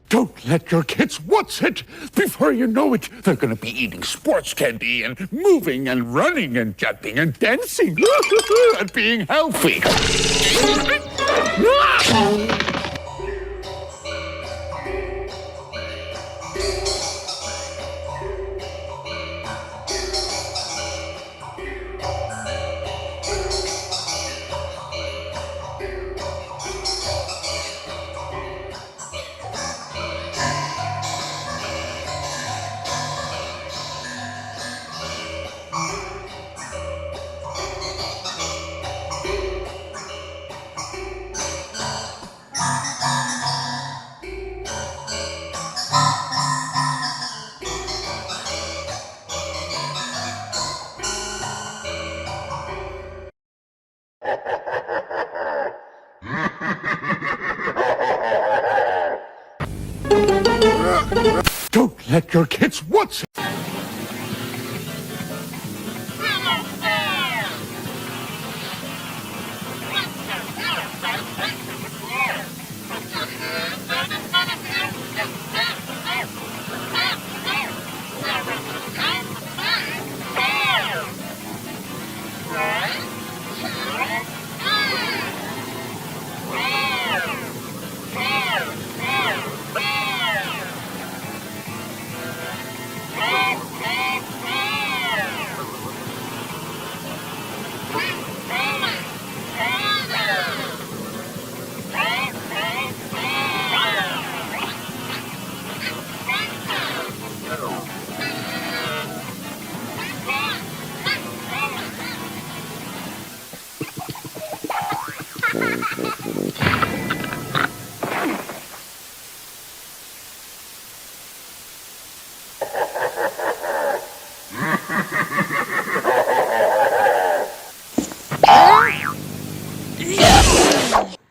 Don't let your kids watch it. Before you know it, they're going to be eating sports candy and moving and running and jumping and dancing and being healthy. Don't let your kids watch it.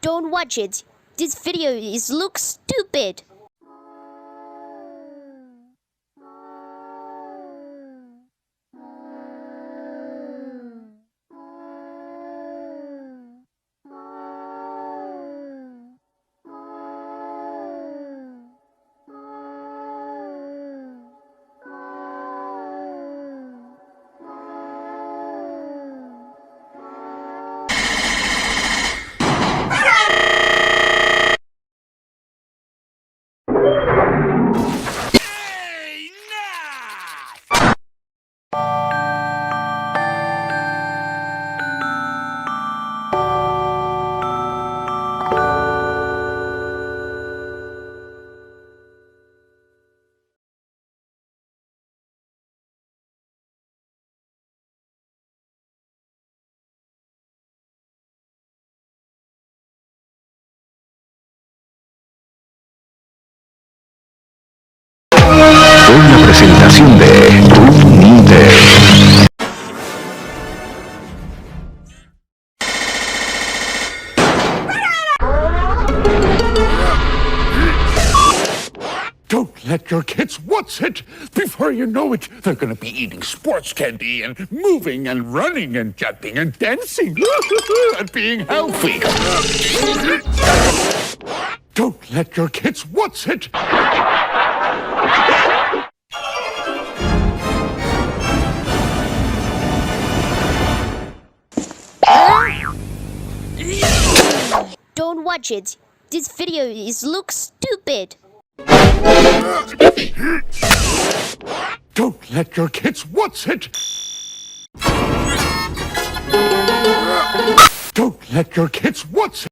Don't watch it. This video looks stupid. Una presentación de noedolekciN. Don't let your kids watch it. Before you know it, they're going to be eating sports candy and moving and running and jumping and dancing and being healthy. Don't let your kids watch it. Don't watch it. This video looks stupid. Don't let your kids watch it. let your kids. What's it?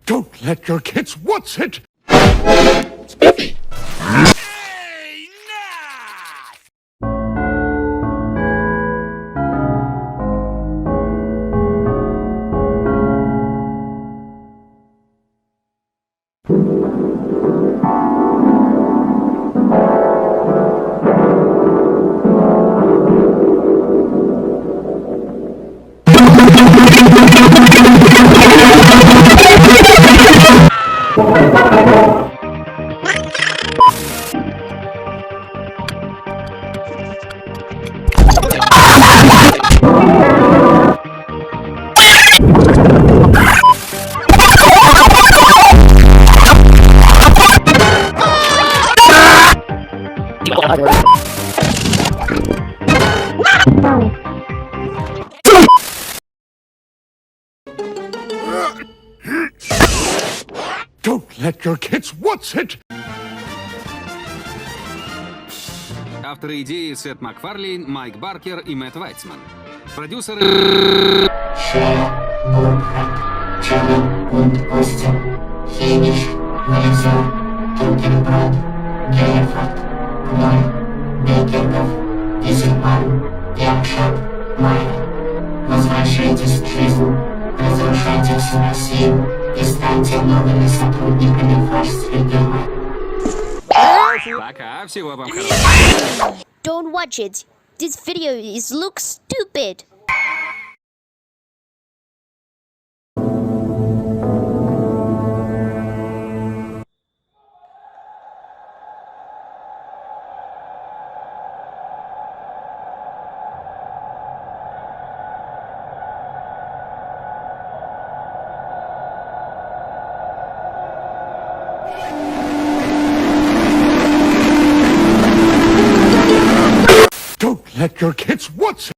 Don't let your kids. What's it? Spiffy. Hey, nah! Don't let your kids. What's it? Авторы идеи Сет Макфарлейн, Майк Баркер и Мэтт Вайцман. Продюсеры... Шея, Буркhardt, Чулин und Austin, Хейниш, Мелизер, Тутенброд, Гейфорд, Ной, Бекердов, Дизельман, Якшар, Майер. Возвращайтесь в жизнь, разрушайте всю Россию и станьте новыми сотрудниками фарс-региона. Пока, всего вам хорошего. Don't watch it. This video looks stupid. Don't let your kids. What's it?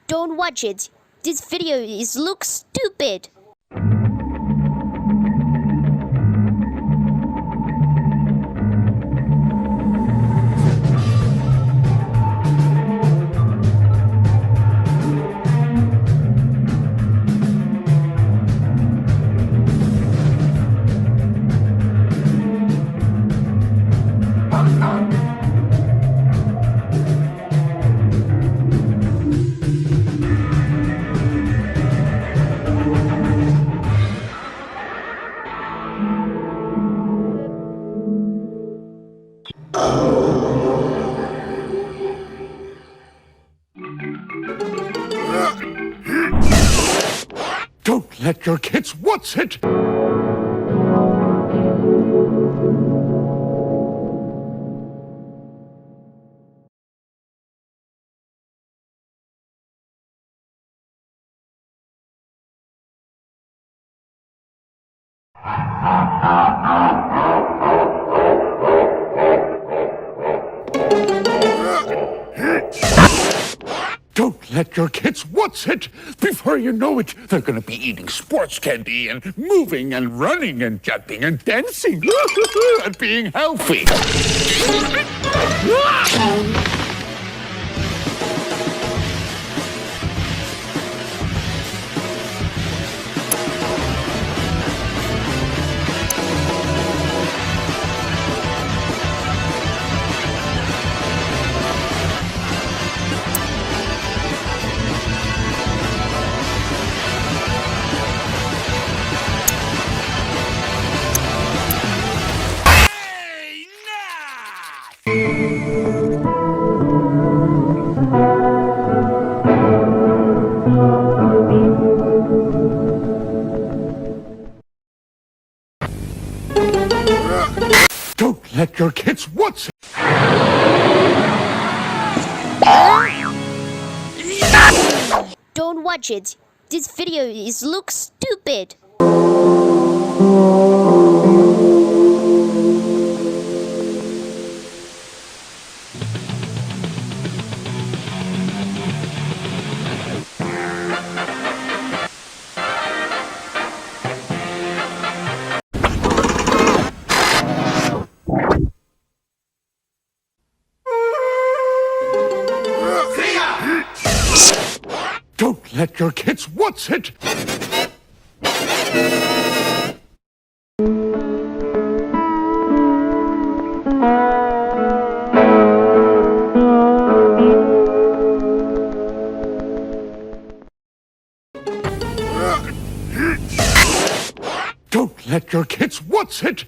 Don't watch it. This video looks stupid. Don't let your kids. What's it? Don't let your kids what's it? Before you know it, they're gonna be eating sports candy and moving and running and jumping and dancing and being healthy. Don't let your kids what's it? Don't watch it. This video looks stupid. Don't let your kids what's it? Don't let your kids what's it?